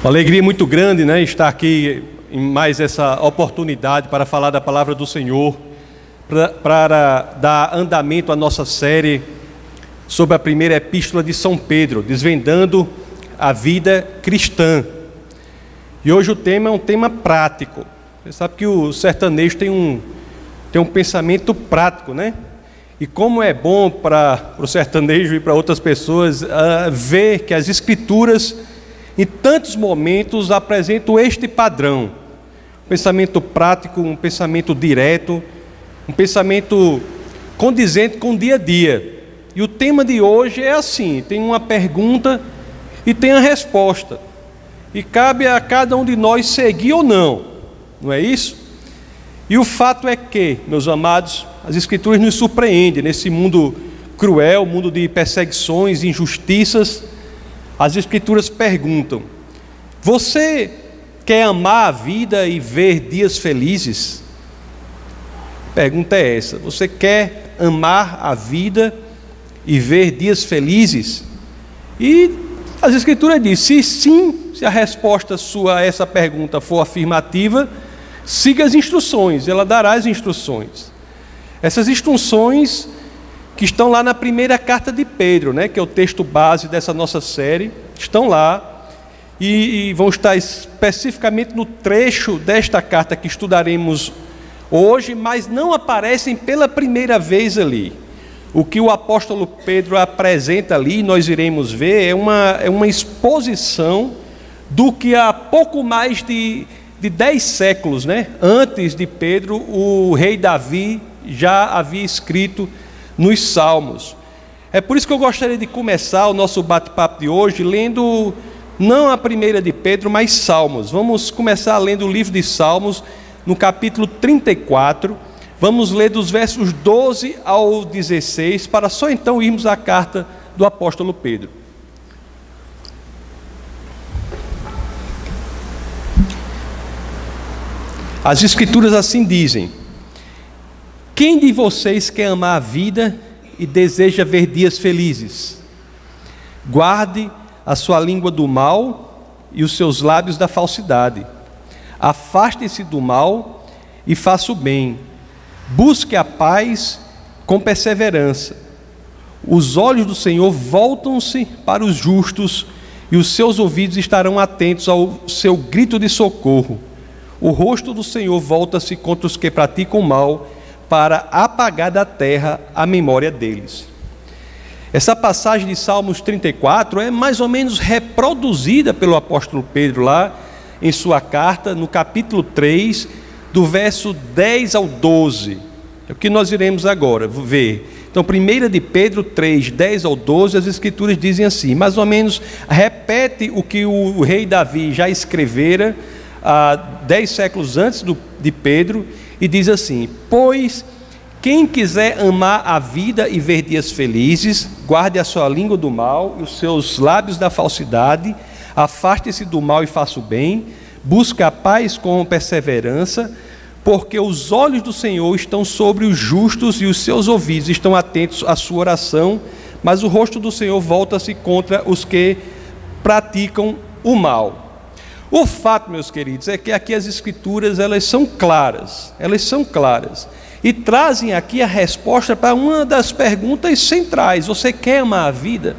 Uma alegria muito grande, né, estar aqui em mais essa oportunidade para falar da palavra do Senhor, para dar andamento à nossa série sobre a primeira epístola de São Pedro, desvendando a vida cristã. E hoje o tema é um tema prático. Você sabe que o sertanejo tem um pensamento prático, né? E como é bom para o sertanejo e para outras pessoas ver que as Escrituras, em tantos momentos, apresentam este padrão. Um pensamento prático, um pensamento direto, um pensamento condizente com o dia a dia. E o tema de hoje é assim: tem uma pergunta e tem a resposta. E cabe a cada um de nós seguir ou não, não é isso? E o fato é que, meus amados, as Escrituras nos surpreendem nesse mundo cruel, mundo de perseguições, injustiças. As Escrituras perguntam: você quer amar a vida e ver dias felizes? A pergunta é essa: você quer amar a vida e ver dias felizes? E as Escrituras dizem: se sim, se a resposta sua a essa pergunta for afirmativa, siga as instruções, ela dará as instruções. Essas instruções que estão lá na primeira carta de Pedro, né, que é o texto base dessa nossa série, estão lá e vão estar especificamente no trecho desta carta que estudaremos hoje, mas não aparecem pela primeira vez ali. O que o apóstolo Pedro apresenta ali, nós iremos ver, é uma exposição do que há pouco mais de 10 séculos, né, antes de Pedro, o rei Davi já havia escrito nos Salmos. É por isso que eu gostaria de começar o nosso bate-papo de hoje lendo não a primeira de Pedro, mas Salmos. Vamos começar lendo o livro de Salmos, no capítulo 34. Vamos ler dos versos 12 ao 16, para só então irmos à carta do apóstolo Pedro. As Escrituras assim dizem: quem de vocês quer amar a vida e deseja ver dias felizes? Guarde a sua língua do mal e os seus lábios da falsidade. Afaste-se do mal e faça o bem. Busque a paz com perseverança. Os olhos do Senhor voltam-se para os justos e os seus ouvidos estarão atentos ao seu grito de socorro. O rosto do Senhor volta-se contra os que praticam o mal, para apagar da terra a memória deles. Essa passagem de Salmos 34 é mais ou menos reproduzida pelo apóstolo Pedro lá em sua carta, no capítulo 3, do verso 10 ao 12. É o que nós iremos agora ver. Então, 1 de Pedro 3, 10 ao 12, as Escrituras dizem assim, mais ou menos repete o que o rei Davi já escrevera há 10 séculos antes de Pedro, e diz assim: pois quem quiser amar a vida e ver dias felizes, guarde a sua língua do mal e os seus lábios da falsidade, afaste-se do mal e faça o bem, busque a paz com perseverança, porque os olhos do Senhor estão sobre os justos e os seus ouvidos estão atentos à sua oração, mas o rosto do Senhor volta-se contra os que praticam o mal. O fato, meus queridos, é que aqui as Escrituras, elas são claras, e trazem aqui a resposta para uma das perguntas centrais: você quer amar a vida?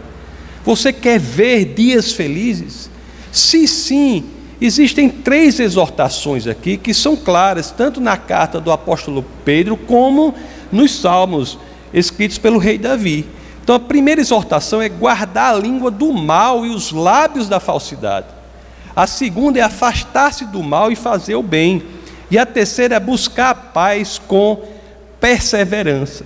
Você quer ver dias felizes? Se sim, existem 3 exortações aqui que são claras, tanto na carta do apóstolo Pedro, como nos Salmos, escritos pelo rei Davi. Então a primeira exortação é guardar a língua do mal e os lábios da falsidade. A segunda é afastar-se do mal e fazer o bem. E a terceira é buscar a paz com perseverança.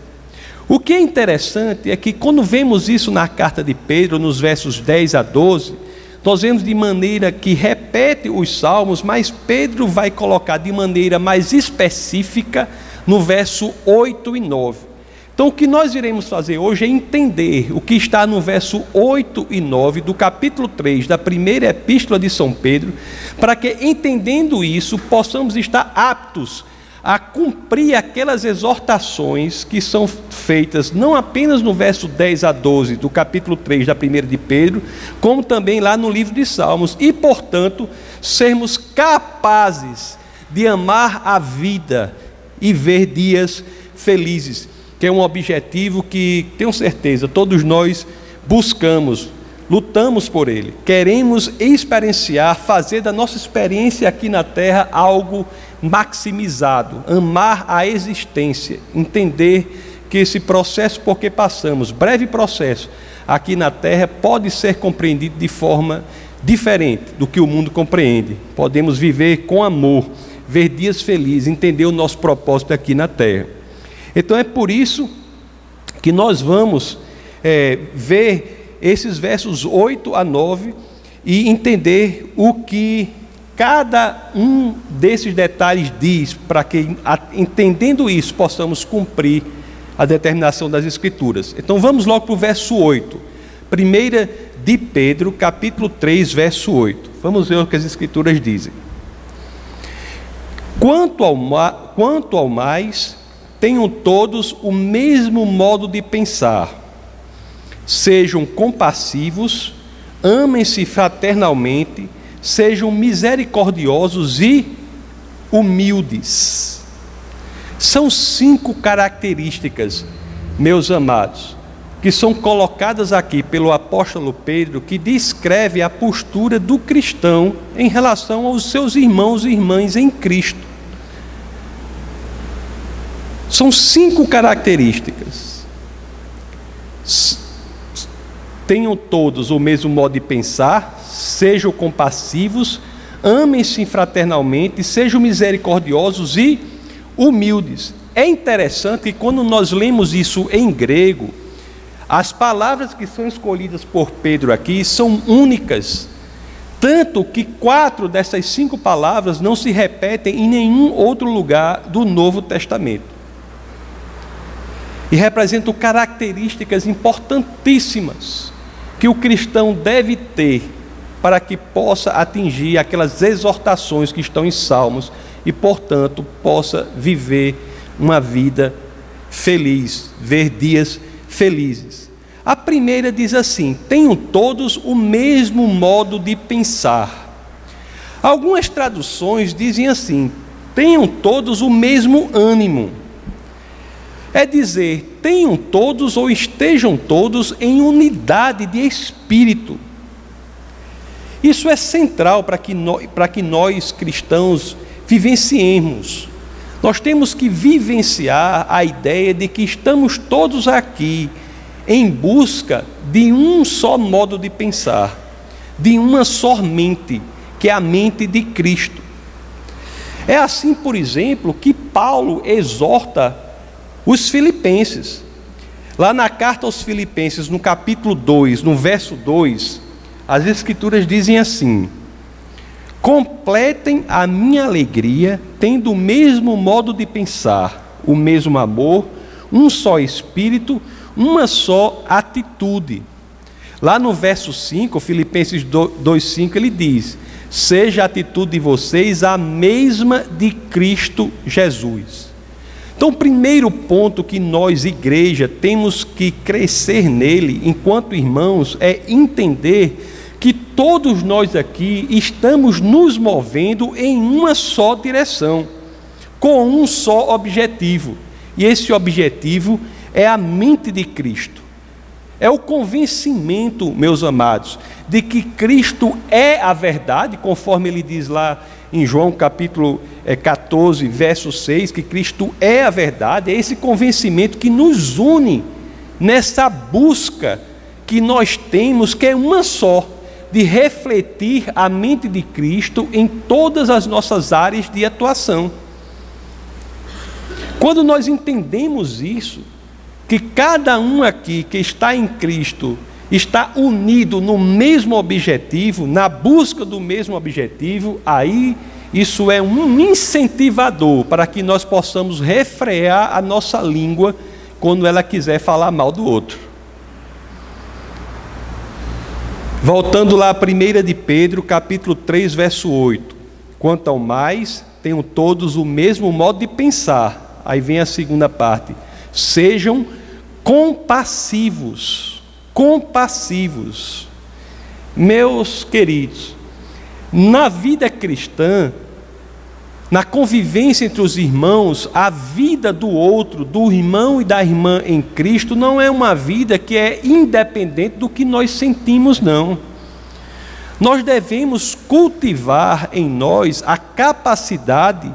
O que é interessante é que quando vemos isso na carta de Pedro, nos versos 10 a 12, nós vemos de maneira que repete os salmos, mas Pedro vai colocar de maneira mais específica no verso 8 e 9. Então o que nós iremos fazer hoje é entender o que está no verso 8 e 9 do capítulo 3 da primeira epístola de São Pedro, para que, entendendo isso, possamos estar aptos a cumprir aquelas exortações que são feitas não apenas no verso 10 a 12 do capítulo 3 da 1 de Pedro, como também lá no livro de Salmos, e, portanto, sermos capazes de amar a vida e ver dias felizes, que é um objetivo que, tenho certeza, todos nós buscamos, lutamos por ele, queremos experienciar, fazer da nossa experiência aqui na terra algo maximizado, amar a existência, entender que esse processo por que passamos, breve processo, aqui na terra, pode ser compreendido de forma diferente do que o mundo compreende. Podemos viver com amor, ver dias felizes, entender o nosso propósito aqui na terra. Então é por isso que nós vamos ver esses versos 8 a 9 e entender o que cada um desses detalhes diz, para que, entendendo isso, possamos cumprir a determinação das Escrituras. Então vamos logo para o verso 8. 1 de Pedro, capítulo 3, verso 8. Vamos ver o que as Escrituras dizem. Quanto ao mais, tenham todos o mesmo modo de pensar. Sejam compassivos, amem-se fraternalmente, sejam misericordiosos e humildes. São 5 características, meus amados, que são colocadas aqui pelo apóstolo Pedro, que descreve a postura do cristão em relação aos seus irmãos e irmãs em Cristo. São 5 características. Tenham todos o mesmo modo de pensar, sejam compassivos, amem-se fraternalmente, sejam misericordiosos e humildes. É interessante que quando nós lemos isso em grego, as palavras que são escolhidas por Pedro aqui são únicas, tanto que 4 dessas 5 palavras não se repetem em nenhum outro lugar do Novo Testamento. E representam características importantíssimas que o cristão deve ter para que possa atingir aquelas exortações que estão em Salmos e, portanto, possa viver uma vida feliz, ver dias felizes. A primeira diz assim: tenham todos o mesmo modo de pensar. Algumas traduções dizem assim: tenham todos o mesmo ânimo. É dizer, tenham todos ou estejam todos em unidade de espírito. Isso é central para que nós cristãos vivenciemos. Nós temos que vivenciar a ideia de que estamos todos aqui em busca de um só modo de pensar, de uma só mente, que é a mente de Cristo. É assim, por exemplo, que Paulo exorta os filipenses. Lá na carta aos Filipenses, no capítulo 2, no verso 2, as Escrituras dizem assim: completem a minha alegria, tendo o mesmo modo de pensar, o mesmo amor, um só espírito, uma só atitude. Lá no verso 5, Filipenses 2,5, ele diz: seja a atitude de vocês a mesma de Cristo Jesus. Então, o primeiro ponto que nós, igreja, temos que crescer nele, enquanto irmãos, é entender que todos nós aqui estamos nos movendo em uma só direção, com um só objetivo. E esse objetivo é a mente de Cristo. É o convencimento, meus amados, de que Cristo é a verdade, conforme ele diz lá em João capítulo 14, verso 6, que Cristo é a verdade. É esse convencimento que nos une nessa busca que nós temos, que é uma só, de refletir a mente de Cristo em todas as nossas áreas de atuação. Quando nós entendemos isso, que cada um aqui que está em Cristo está unido no mesmo objetivo, na busca do mesmo objetivo, aí isso é um incentivador para que nós possamos refrear a nossa língua quando ela quiser falar mal do outro. Voltando lá a 1 de Pedro, capítulo 3, verso 8. Quanto ao mais, tenham todos o mesmo modo de pensar. Aí vem a segunda parte. Sejam compassivos. Compassivos. Meus queridos, na vida cristã, na convivência entre os irmãos, a vida do outro, do irmão e da irmã em Cristo, não é uma vida que é independente do que nós sentimos, não. Nós devemos cultivar em nós a capacidade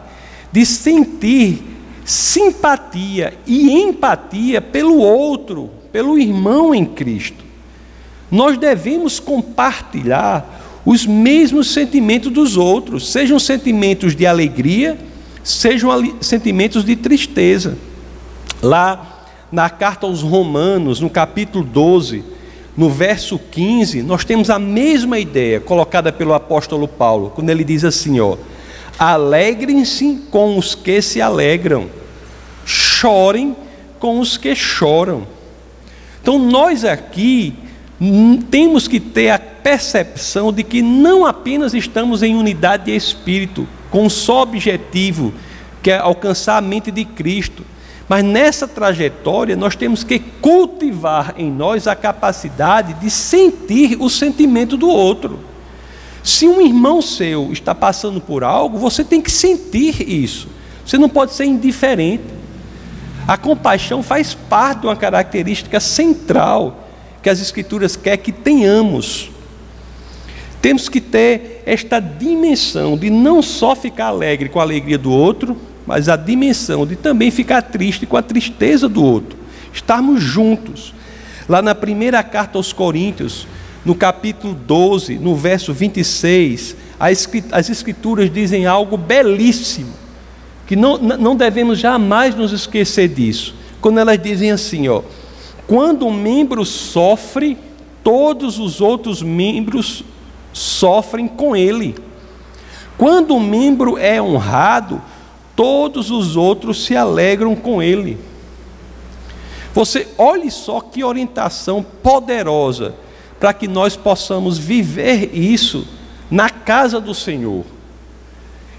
de sentir simpatia e empatia pelo outro, pelo irmão em Cristo. Nós devemos compartilhar os mesmos sentimentos dos outros, sejam sentimentos de alegria, sejam sentimentos de tristeza. Lá na carta aos Romanos, no capítulo 12, no verso 15, nós temos a mesma ideia colocada pelo apóstolo Paulo, quando ele diz assim, ó: alegrem-se com os que se alegram, chorem com os que choram. Então nós aqui temos que ter a percepção de que não apenas estamos em unidade de espírito, com um só objetivo, que é alcançar a mente de Cristo, mas nessa trajetória nós temos que cultivar em nós a capacidade de sentir o sentimento do outro. Se um irmão seu está passando por algo, você tem que sentir isso, você não pode ser indiferente. A compaixão faz parte de uma característica central que as Escrituras querem que tenhamos. Temos que ter esta dimensão de não só ficar alegre com a alegria do outro, mas a dimensão de também ficar triste com a tristeza do outro. Estarmos juntos. Lá na primeira carta aos Coríntios, no capítulo 12, no verso 26, as Escrituras dizem algo belíssimo, que não devemos jamais nos esquecer disso. Quando elas dizem assim, ó: quando um membro sofre, todos os outros membros sofrem com ele. Quando um membro é honrado, todos os outros se alegram com ele. Você olhe só que orientação poderosa para que nós possamos viver isso na casa do Senhor,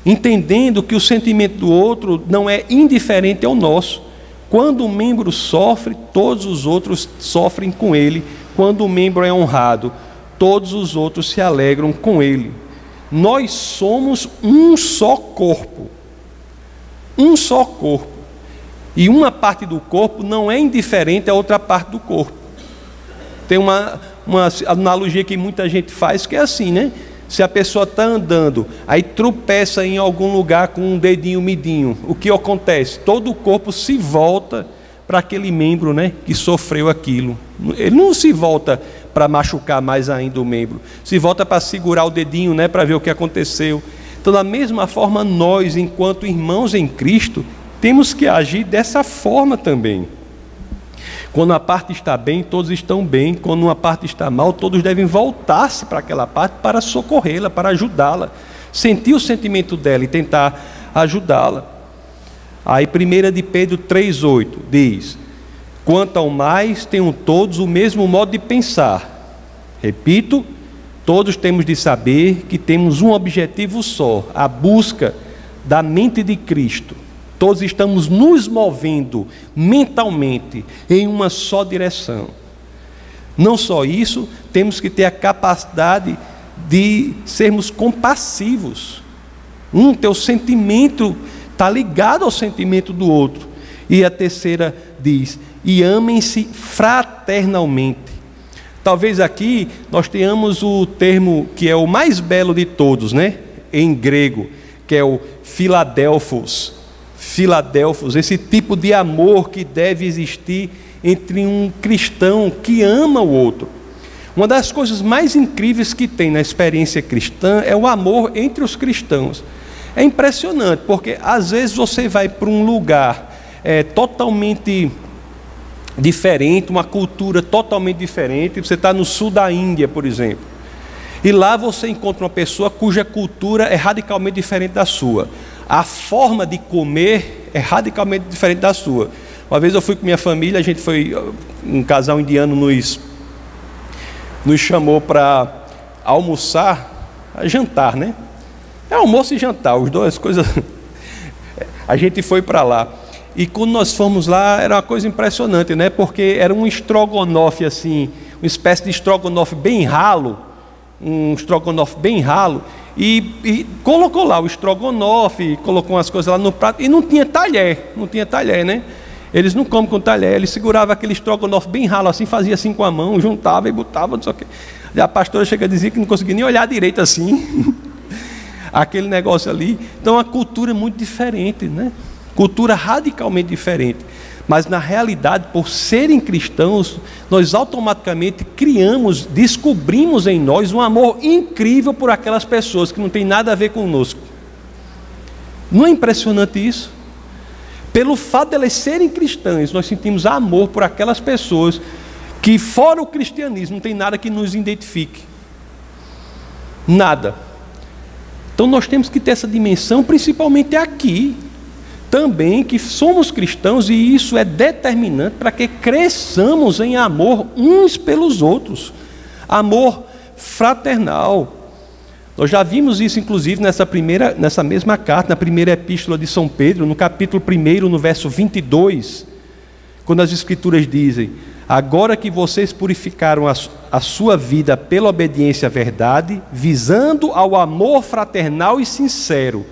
entendendo que o sentimento do outro não é indiferente ao nosso. Quando um membro sofre, todos os outros sofrem com ele. Quando o membro é honrado, todos os outros se alegram com ele. Nós somos um só corpo. Um só corpo. E uma parte do corpo não é indiferente à outra parte do corpo. Tem uma analogia que muita gente faz, que é assim, né? Se a pessoa está andando, aí tropeça em algum lugar com um dedinho midinho, o que acontece? Todo o corpo se volta para aquele membro, né, que sofreu aquilo. Ele não se volta para machucar mais ainda o membro, se volta para segurar o dedinho, né, para ver o que aconteceu. Então, da mesma forma, nós, enquanto irmãos em Cristo, temos que agir dessa forma também. Quando uma parte está bem, todos estão bem. Quando uma parte está mal, todos devem voltar-se para aquela parte para socorrê-la, para ajudá-la, sentir o sentimento dela e tentar ajudá-la. Aí 1 de Pedro 3,8 diz: quanto ao mais, tenham todos o mesmo modo de pensar. Repito, todos temos de saber que temos um objetivo só, a busca da mente de Cristo. Todos estamos nos movendo mentalmente em uma só direção. Não só isso, temos que ter a capacidade de sermos compassivos. Teu sentimento está ligado ao sentimento do outro. E a terceira diz: e amem-se fraternalmente. Talvez aqui nós tenhamos o termo que é o mais belo de todos, né? Em grego, que é o Filadelfos. Filadelfos, esse tipo de amor que deve existir entre um cristão que ama o outro. Uma das coisas mais incríveis que tem na experiência cristã é o amor entre os cristãos. É impressionante, porque às vezes você vai para um lugar totalmente diferente, uma cultura totalmente diferente. Você está no sul da Índia, por exemplo, e lá você encontra uma pessoa cuja cultura é radicalmente diferente da sua. A forma de comer é radicalmente diferente da sua. Uma vez eu fui com minha família, um casal indiano nos chamou para almoçar, jantar, né? É almoço e jantar, as duas coisas A gente foi para lá. E quando nós fomos lá, era uma coisa impressionante, né? Porque era um estrogonofe assim, uma espécie de estrogonofe bem ralo, e colocou lá o estrogonofe, colocou umas coisas lá no prato, e não tinha talher, né? Eles não comem com talher, eles seguravam aquele estrogonofe bem ralo assim, fazia assim com a mão, juntava e botava, não sei o quê. E a pastora chega a dizer que não conseguia nem olhar direito assim, aquele negócio ali. Então a cultura é muito diferente, né? Cultura radicalmente diferente. Mas na realidade, por serem cristãos, nós automaticamente descobrimos em nós um amor incrível por aquelas pessoas que não tem nada a ver conosco. Não é impressionante isso? Pelo fato de elas serem cristãs, nós sentimos amor por aquelas pessoas que fora o cristianismo não tem nada que nos identifique. Nada. Então nós temos que ter essa dimensão, principalmente aqui, também, que somos cristãos, e isso é determinante para que cresçamos em amor uns pelos outros, amor fraternal. Nós já vimos isso inclusive nessa mesma carta, na primeira epístola de São Pedro, no capítulo 1, no verso 22, quando as escrituras dizem: agora que vocês purificaram a sua vida pela obediência à verdade, visando ao amor fraternal e sincero,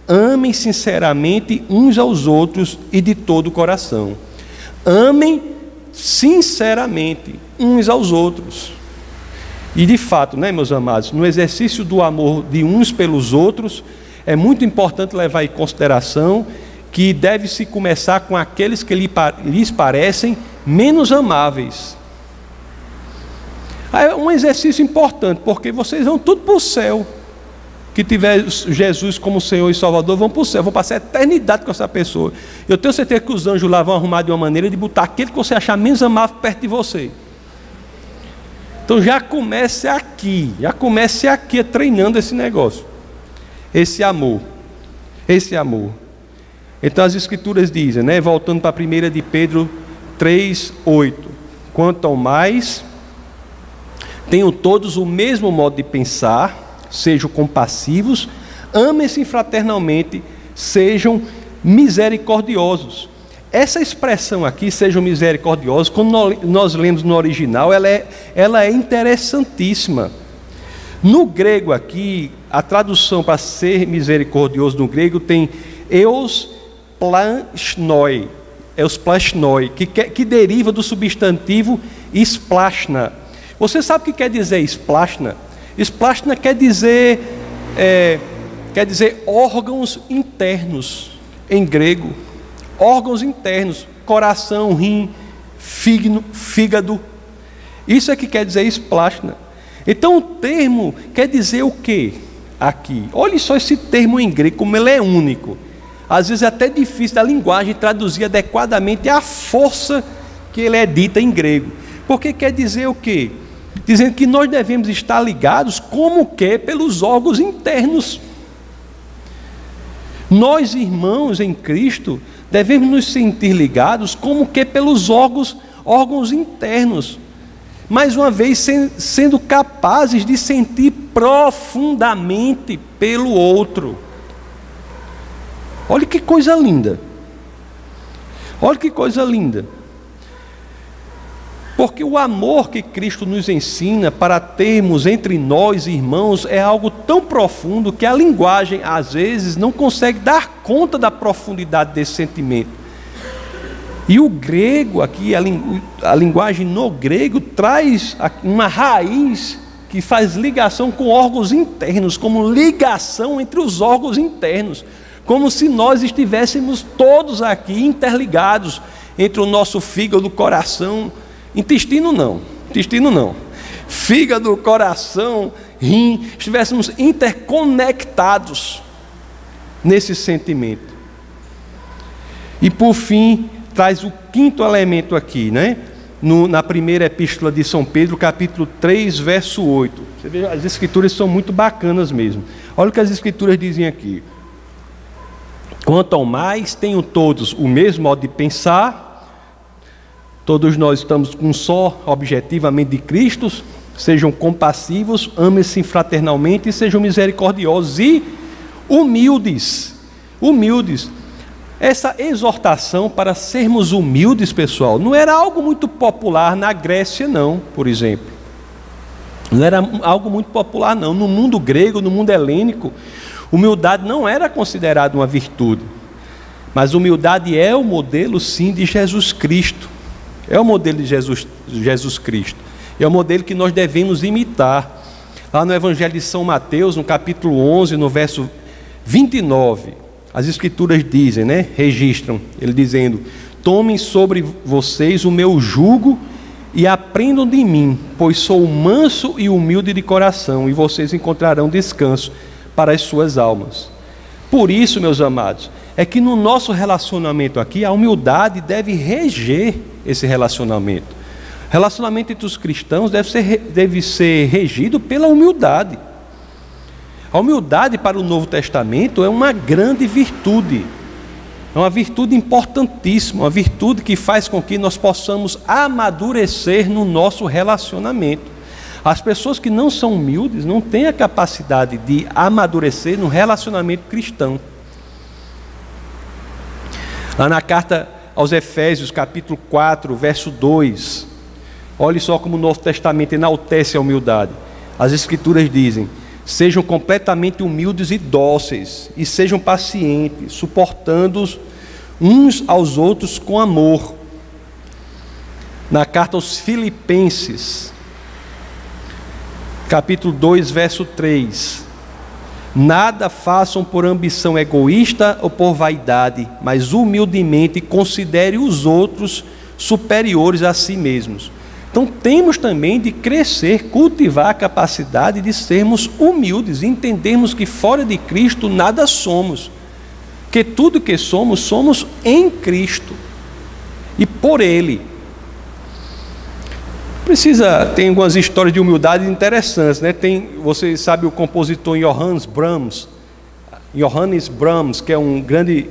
amem sinceramente uns aos outros e de todo o coração. Amem sinceramente uns aos outros. E de fato, né, meus amados, no exercício do amor de uns pelos outros, é muito importante levar em consideração que deve-se começar com aqueles que lhes parecem menos amáveis. É um exercício importante, porque vocês vão tudo para o céu. Que tiver Jesus como Senhor e Salvador, vão para o céu, vão passar a eternidade com essa pessoa. Eu tenho certeza que os anjos lá vão arrumar de uma maneira de botar aquele que você achar menos amável perto de você. Então já comece aqui treinando esse negócio, esse amor. Então as escrituras dizem, né, voltando para a 1 de Pedro 3:8, quanto ao mais, tenham todos o mesmo modo de pensar, sejam compassivos, amem-se fraternalmente, sejam misericordiosos. Essa expressão aqui, sejam misericordiosos, quando nós lemos no original, ela é interessantíssima. No grego aqui, a tradução para ser misericordioso no grego tem eusplasnoi, que deriva do substantivo splashna. Você sabe o que quer dizer splashna? Splashna quer dizer órgãos internos, em grego. Órgãos internos, coração, rim, fígado. Isso é que quer dizer splashna. Então o termo quer dizer o que aqui? Olhe só esse termo em grego, como ele é único. Às vezes é até difícil da linguagem traduzir adequadamente a força que ele é dita em grego. Porque quer dizer o quê? Dizendo que nós devemos estar ligados como que pelos órgãos internos. Nós, irmãos em Cristo, devemos nos sentir ligados como que pelos órgãos internos. Mais uma vez, sendo capazes de sentir profundamente pelo outro. Olha que coisa linda. Olha que coisa linda. Porque o amor que Cristo nos ensina para termos entre nós, irmãos, é algo tão profundo que a linguagem, às vezes, não consegue dar conta da profundidade desse sentimento. E o grego aqui, a linguagem no grego, traz uma raiz que faz ligação com órgãos internos, como ligação entre os órgãos internos, como se nós estivéssemos todos aqui interligados entre o nosso fígado, coração, intestino não, fígado, coração, rim, estivéssemos interconectados nesse sentimento. E por fim, traz o quinto elemento aqui, né? Na primeira epístola de São Pedro, capítulo 3, verso 8. Você vê, as escrituras são muito bacanas mesmo. Olha o que as escrituras dizem aqui. Quanto ao mais, tenham todos o mesmo modo de pensar. Todos nós estamos com um só objetivo, a mente de Cristo. Sejam compassivos, amem-se fraternalmente e sejam misericordiosos e humildes. Essa exortação para sermos humildes, pessoal, não era algo muito popular na Grécia, não, por exemplo. Não era algo muito popular, não. No mundo grego, no mundo helênico, humildade não era considerada uma virtude. Mas humildade é o modelo, sim, de Jesus Cristo. É o modelo de Jesus Cristo. É o modelo que nós devemos imitar. Lá no Evangelho de São Mateus, no capítulo 11, no verso 29, as Escrituras dizem, registram, ele dizendo: tomem sobre vocês o meu jugo e aprendam de mim, pois sou manso e humilde de coração, e vocês encontrarão descanso para as suas almas. Por isso, meus amados, é que no nosso relacionamento aqui, a humildade deve reger esse relacionamento. O relacionamento entre os cristãos deve ser regido pela humildade. A humildade para o Novo Testamento é uma grande virtude. É uma virtude importantíssima, uma virtude que faz com que nós possamos amadurecer no nosso relacionamento. As pessoas que não são humildes não têm a capacidade de amadurecer no relacionamento cristão. Lá na carta aos Efésios, capítulo 4, verso 2, olhe só como o Novo Testamento enaltece a humildade. As Escrituras dizem: sejam completamente humildes e dóceis, e sejam pacientes, suportando-os uns aos outros com amor. Na carta aos Filipenses, capítulo 2, verso 3: nada façam por ambição egoísta ou por vaidade, mas humildemente considere os outros superiores a si mesmos. Então temos também de crescer, cultivar a capacidade de sermos humildes, entendermos que fora de Cristo nada somos, que tudo que somos, somos em Cristo e por Ele. Tem algumas histórias de humildade interessantes, você sabe o compositor Johannes Brahms, que é um grande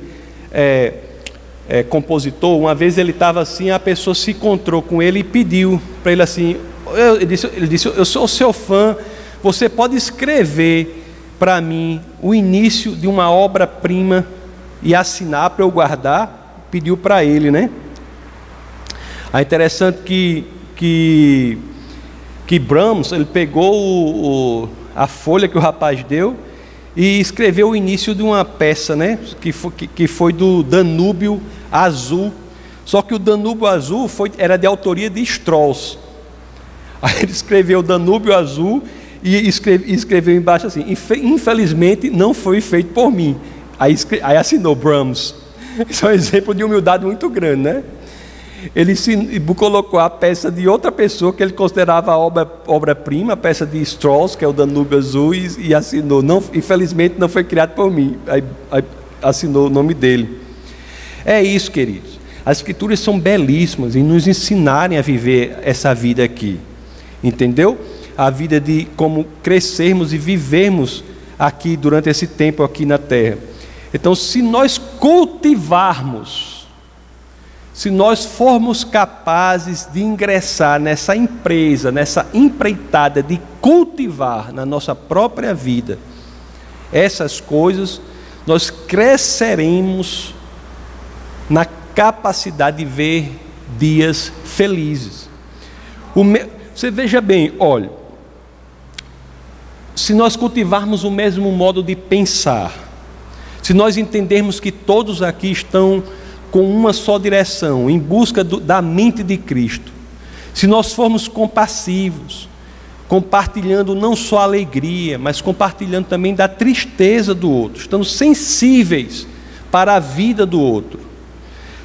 compositor. Uma vez ele estava assim, a pessoa se encontrou com ele e pediu para ele assim, ele disse: eu sou seu fã, você pode escrever para mim o início de uma obra-prima e assinar para eu guardar? Pediu para ele, É interessante que Brahms, ele pegou a folha que o rapaz deu e escreveu o início de uma peça, que foi do Danúbio Azul. Só que o Danúbio Azul era de autoria de Strauss. Aí ele escreveu Danúbio Azul e escreveu embaixo assim: infelizmente não foi feito por mim. Aí assinou Brahms. Isso é um exemplo de humildade muito grande, Ele colocou a peça de outra pessoa que ele considerava a obra-prima, a peça de Strauss, que é o Danúbio Azul, e assinou: infelizmente não foi criado por mim. Aí assinou o nome dele. É isso, queridos. As Escrituras são belíssimas em nos ensinarem a viver essa vida aqui, entendeu? A vida de como crescermos e vivermos aqui durante esse tempo aqui na terra. Então, se nós cultivarmos, se nós formos capazes de ingressar nessa empresa, nessa empreitada de cultivar na nossa própria vida essas coisas, nós cresceremos na capacidade de ver dias felizes. Você veja bem, olha, se nós cultivarmos o mesmo modo de pensar, se nós entendermos que todos aqui estão com uma só direção, em busca da mente de Cristo, se nós formos compassivos, compartilhando não só a alegria, mas compartilhando também da tristeza do outro, estando sensíveis para a vida do outro,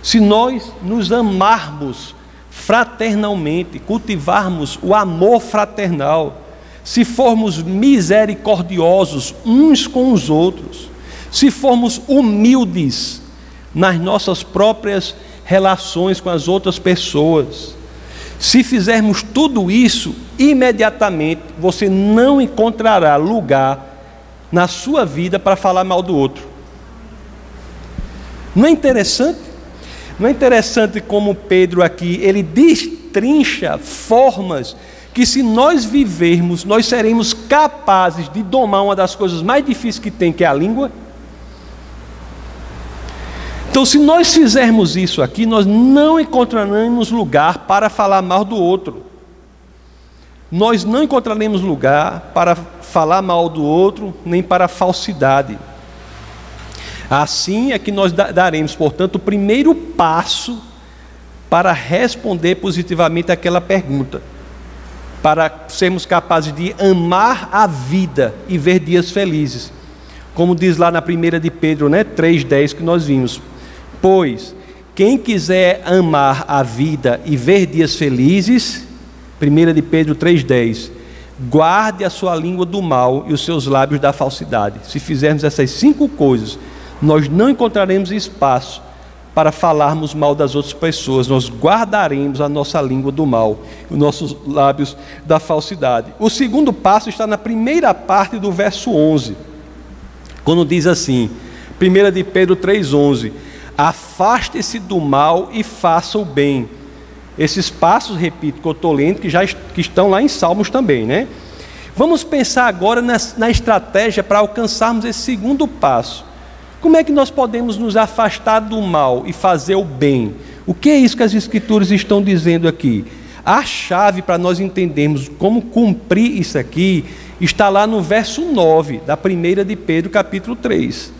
se nós nos amarmos fraternalmente, cultivarmos o amor fraternal, se formos misericordiosos uns com os outros, se formos humildes nas nossas próprias relações com as outras pessoas, se fizermos tudo isso, imediatamente você não encontrará lugar na sua vida para falar mal do outro. Não é interessante? Não é interessante como Pedro aqui, ele destrincha formas que, se nós vivermos, nós seremos capazes de domar uma das coisas mais difíceis que tem, que é a língua? Então, se nós fizermos isso aqui, nós não encontraremos lugar para falar mal do outro. Nós não encontraremos lugar para falar mal do outro, nem para falsidade. Assim é que nós daremos, portanto, o primeiro passo para responder positivamente aquela pergunta, para sermos capazes de amar a vida e ver dias felizes. Como diz lá na 1 de Pedro, 3,10 que nós vimos. Pois, quem quiser amar a vida e ver dias felizes, 1 de Pedro 3,10, guarde a sua língua do mal e os seus lábios da falsidade. Se fizermos essas 5 coisas, nós não encontraremos espaço para falarmos mal das outras pessoas. Nós guardaremos a nossa língua do mal, os nossos lábios da falsidade. O segundo passo está na primeira parte do verso 11, quando diz assim, 1 de Pedro 3,11, afaste-se do mal e faça o bem. Esses passos, repito, que eu estou lendo, que estão lá em Salmos também, né? Vamos pensar agora na estratégia para alcançarmos esse segundo passo. Como é que nós podemos nos afastar do mal e fazer o bem? O que é isso que as Escrituras estão dizendo aqui? A chave para nós entendermos como cumprir isso aqui está lá no verso 9 da 1 de Pedro, capítulo 3.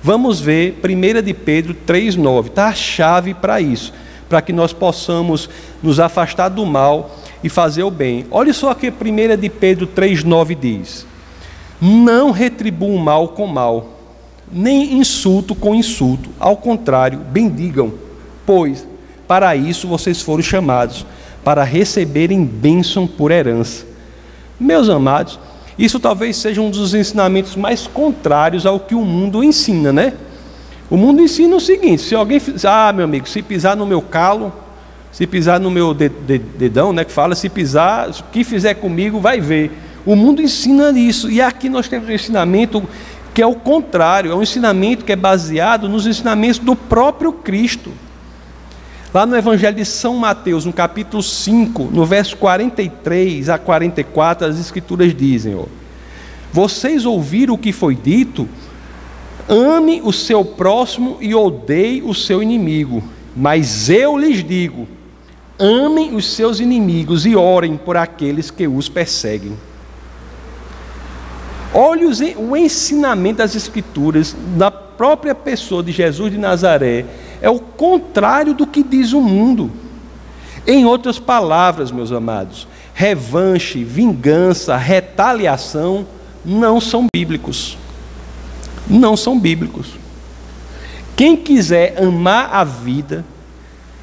Vamos ver 1 de Pedro 3,9. Está a chave para isso, para que nós possamos nos afastar do mal e fazer o bem. Olha só o que 1 de Pedro 3,9 diz. Não retribua o mal com mal, nem insulto com insulto. Ao contrário, bendigam, pois para isso vocês foram chamados, para receberem bênção por herança. Meus amados, isso talvez seja um dos ensinamentos mais contrários ao que o mundo ensina, né? O mundo ensina o seguinte: se alguém, meu amigo, se pisar no meu calo, se pisar no meu dedão, né, que fala, se pisar, o que fizer comigo vai ver. O mundo ensina isso, e aqui nós temos um ensinamento que é o contrário, é um ensinamento que é baseado nos ensinamentos do próprio Cristo. Lá no Evangelho de São Mateus, no capítulo 5, no verso 43 a 44, as Escrituras dizem, vocês ouviram o que foi dito? Ame o seu próximo e odeie o seu inimigo. Mas eu lhes digo, amem os seus inimigos e orem por aqueles que os perseguem. Olhe o ensinamento das Escrituras da própria pessoa de Jesus de Nazaré. É o contrário do que diz o mundo. Em outras palavras, meus amados, revanche, vingança, retaliação não são bíblicos. Não são bíblicos. Quem quiser amar a vida,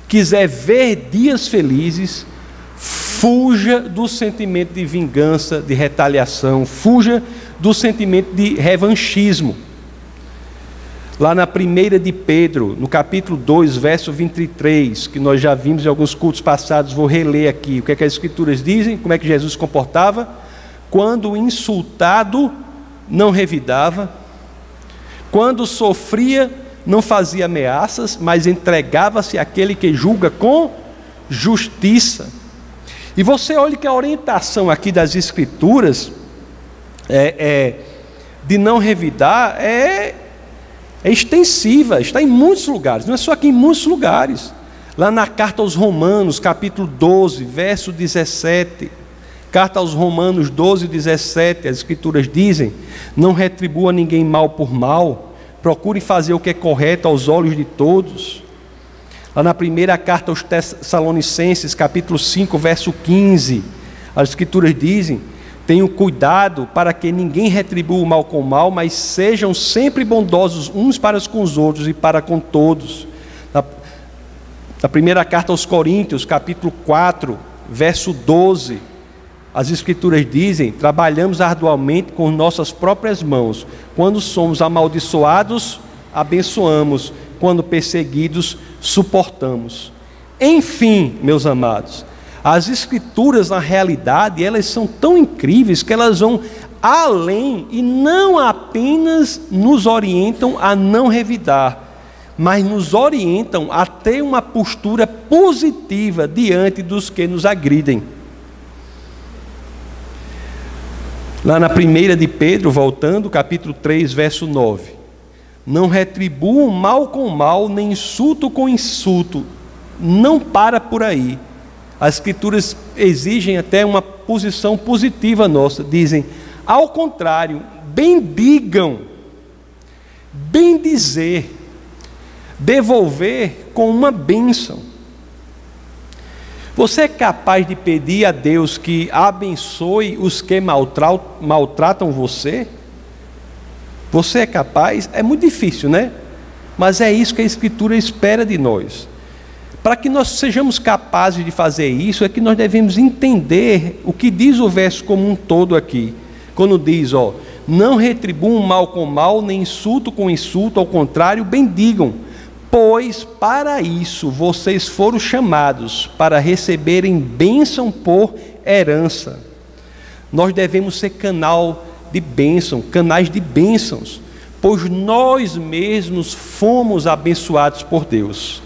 quiser ver dias felizes, fuja do sentimento de vingança, de retaliação, fuja do sentimento de revanchismo. Lá na 1 de Pedro, no capítulo 2, verso 23, que nós já vimos em alguns cultos passados, vou reler aqui. O que é que as Escrituras dizem? Como é que Jesus se comportava? Quando insultado, não revidava. Quando sofria, não fazia ameaças, mas entregava-se àquele que julga com justiça. E você olha que a orientação aqui das Escrituras de não revidar é extensiva, está em muitos lugares, não é só aqui, em muitos lugares. Lá na carta aos Romanos, capítulo 12, verso 17, carta aos Romanos 12, 17, as Escrituras dizem, não retribua ninguém mal por mal, procure fazer o que é correto aos olhos de todos. Lá na primeira carta aos Tessalonicenses, capítulo 5, verso 15, as Escrituras dizem, tenham cuidado para que ninguém retribua o mal com o mal, mas sejam sempre bondosos uns para com os outros e para com todos. Na primeira carta aos Coríntios, capítulo 4, verso 12, as Escrituras dizem, trabalhamos arduamente com nossas próprias mãos. Quando somos amaldiçoados, abençoamos. Quando perseguidos, suportamos. Enfim, meus amados, as Escrituras, na realidade, elas são tão incríveis que elas vão além e não apenas nos orientam a não revidar, mas nos orientam a ter uma postura positiva diante dos que nos agridem. Lá na 1 de Pedro, voltando, capítulo 3, verso 9. Não retribuam mal com mal, nem insulto com insulto. Não para por aí. As Escrituras exigem até uma posição positiva nossa. Dizem, ao contrário, bendigam, bendizer, devolver com uma bênção. Você é capaz de pedir a Deus que abençoe os que maltratam você? Você é capaz? É muito difícil, né? Mas é isso que a Escritura espera de nós. Para que nós sejamos capazes de fazer isso, é que nós devemos entender o que diz o verso como um todo aqui. Quando diz, não retribuam mal com mal, nem insulto com insulto, ao contrário, bendigam. Pois para isso vocês foram chamados, para receberem bênção por herança. Nós devemos ser canal de bênção, canais de bênçãos, pois nós mesmos fomos abençoados por Deus.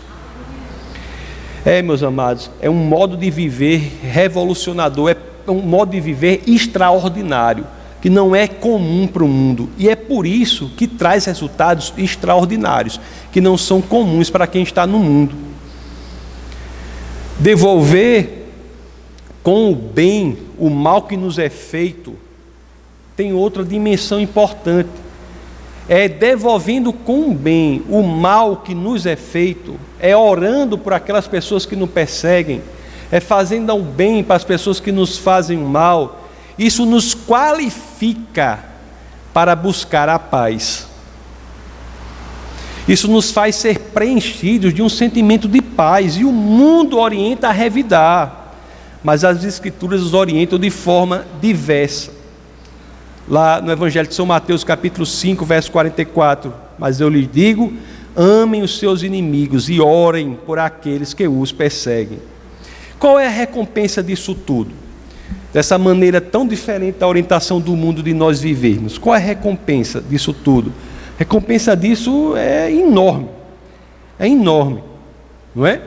Meus amados, é um modo de viver revolucionador, é um modo de viver extraordinário, que não é comum para o mundo, e é por isso que traz resultados extraordinários, que não são comuns para quem está no mundo. Devolver com o bem o mal que nos é feito tem outra dimensão importante. É devolvendo com o bem o mal que nos é feito, é orando por aquelas pessoas que nos perseguem, é fazendo o bem para as pessoas que nos fazem o mal. Isso nos qualifica para buscar a paz. Isso nos faz ser preenchidos de um sentimento de paz, e o mundo orienta a revidar, mas as Escrituras os orientam de forma diversa. Lá no Evangelho de São Mateus, capítulo 5, verso 44, mas eu lhes digo, amem os seus inimigos e orem por aqueles que os perseguem. Qual é a recompensa disso tudo? Dessa maneira tão diferente da orientação do mundo de nós vivermos. Qual é a recompensa disso tudo? A recompensa disso é enorme, não é?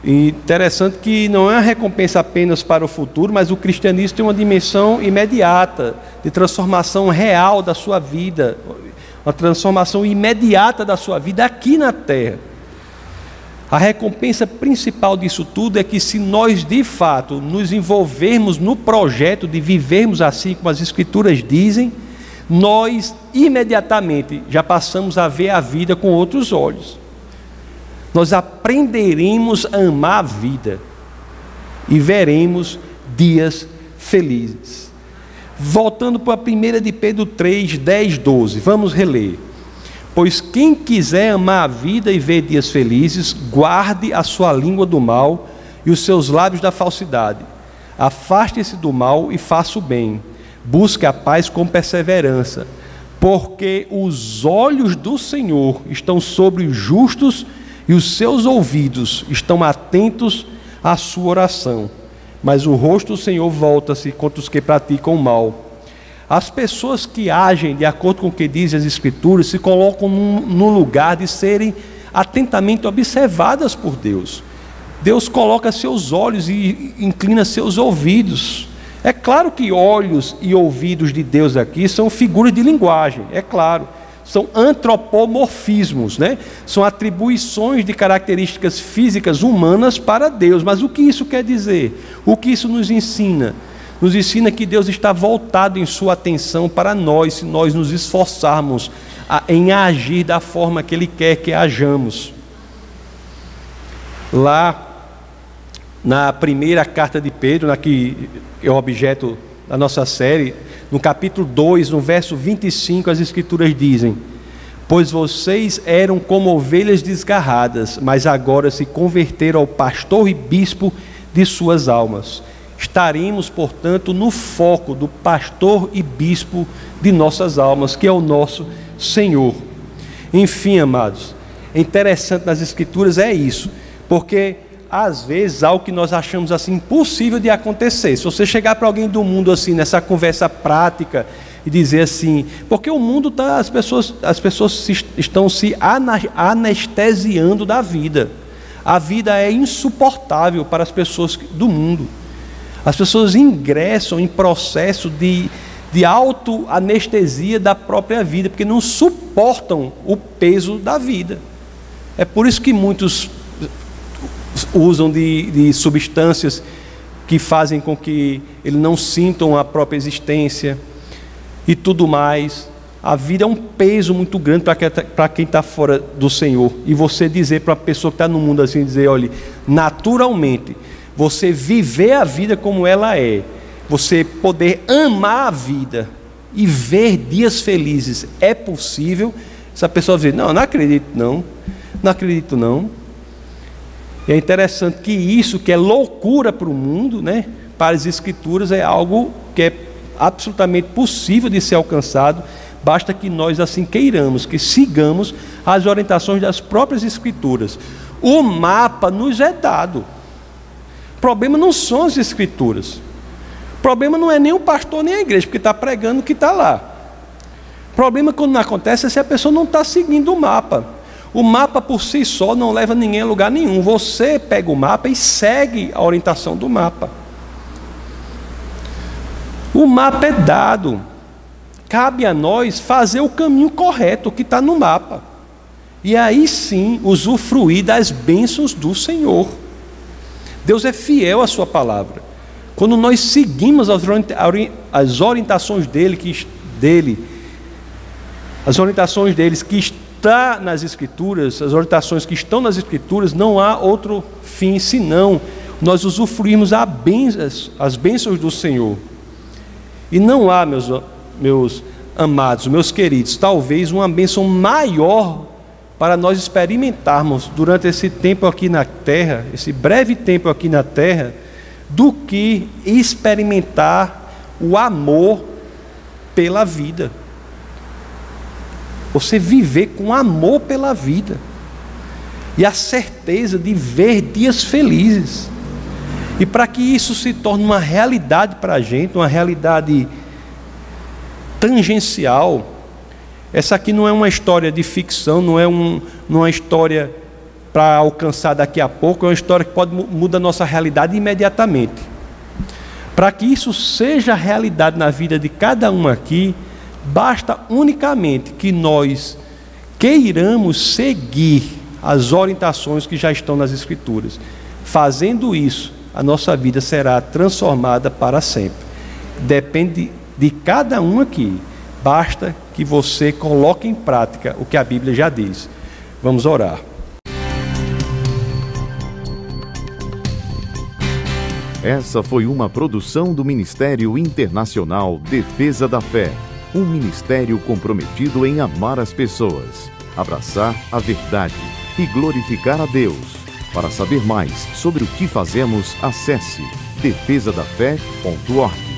E interessante que não é uma recompensa apenas para o futuro, mas o cristianismo tem uma dimensão imediata, de transformação real da sua vida, uma transformação imediata da sua vida aqui na terra. A recompensa principal disso tudo é que, se nós de fato nos envolvermos no projeto de vivermos assim como as Escrituras dizem, nós imediatamente já passamos a ver a vida com outros olhos. Nós aprenderemos a amar a vida e veremos dias felizes. Voltando para a 1 de Pedro 3, 10, 12, vamos reler. Pois quem quiser amar a vida e ver dias felizes, guarde a sua língua do mal e os seus lábios da falsidade. Afaste-se do mal e faça o bem. Busque a paz com perseverança, porque os olhos do Senhor estão sobre os justos e os seus ouvidos estão atentos à sua oração. Mas o rosto do Senhor volta-se contra os que praticam o mal. As pessoas que agem de acordo com o que dizem as Escrituras se colocam no lugar de serem atentamente observadas por Deus. Deus coloca seus olhos e inclina seus ouvidos. É claro que olhos e ouvidos de Deus aqui são figuras de linguagem, é claro. São antropomorfismos, né? São atribuições de características físicas humanas para Deus. Mas o que isso quer dizer? O que isso nos ensina? Nos ensina que Deus está voltado em sua atenção para nós, se nós nos esforçarmos em agir da forma que Ele quer que hajamos. Lá, na primeira carta de Pedro, que é o objeto da nossa série, no capítulo 2, no verso 25, as Escrituras dizem: pois vocês eram como ovelhas desgarradas, mas agora se converteram ao pastor e bispo de suas almas. Estaremos, portanto, no foco do pastor e bispo de nossas almas, que é o nosso Senhor. Enfim, amados, interessante nas Escrituras é isso, porque às vezes algo que nós achamos assim impossível de acontecer. Se você chegar para alguém do mundo assim, nessa conversa prática, e dizer assim, porque o mundo está, as pessoas estão se anestesiando da vida. A vida é insuportável para as pessoas do mundo. As pessoas ingressam em processo de de autoanestesia da própria vida, porque não suportam o peso da vida. É por isso que muitos usam de substâncias que fazem com que eles não sintam a própria existência e tudo mais. A vida é um peso muito grande para quem está fora do Senhor. E você dizer para a pessoa que está no mundo assim, dizer, olha, naturalmente, você viver a vida como ela é, você poder amar a vida e ver dias felizes, é possível? Essa pessoa diz, não acredito não, não acredito não. E é interessante que isso, que é loucura para o mundo, né, para as Escrituras, é algo que é absolutamente possível de ser alcançado, basta que nós assim queiramos, que sigamos as orientações das próprias Escrituras. O mapa nos é dado. O problema não são as Escrituras. O problema não é nem o pastor nem a igreja, porque está pregando o que está lá. O problema quando não acontece é se a pessoa não está seguindo o mapa. O mapa por si só não leva ninguém a lugar nenhum. Você pega o mapa e segue a orientação do mapa. O mapa é dado. Cabe a nós fazer o caminho correto, o que está no mapa. E aí sim, usufruir das bênçãos do Senhor. Deus é fiel à sua palavra. Quando nós seguimos as orientações dele, as orientações deles que está nas Escrituras, as orientações que estão nas Escrituras, não há outro fim senão nós usufruirmos as bênçãos do Senhor. E não há, meus amados, meus queridos, talvez uma bênção maior para nós experimentarmos durante esse tempo aqui na terra, esse breve tempo aqui na terra, do que experimentar o amor pela vida. Você viver com amor pela vida e a certeza de ver dias felizes. E para que isso se torne uma realidade para a gente, uma realidade tangencial, essa aqui não é uma história de ficção, não é uma história para alcançar daqui a pouco, é uma história que pode mudar a nossa realidade imediatamente. Para que isso seja realidade na vida de cada um aqui, basta unicamente que nós queiramos seguir as orientações que já estão nas Escrituras. Fazendo isso, a nossa vida será transformada para sempre. Depende de cada um aqui. Basta que você coloque em prática o que a Bíblia já diz. Vamos orar. Essa foi uma produção do Ministério Internacional Defesa da Fé, um ministério comprometido em amar as pessoas, abraçar a verdade e glorificar a Deus. Para saber mais sobre o que fazemos, acesse defesadafé.org.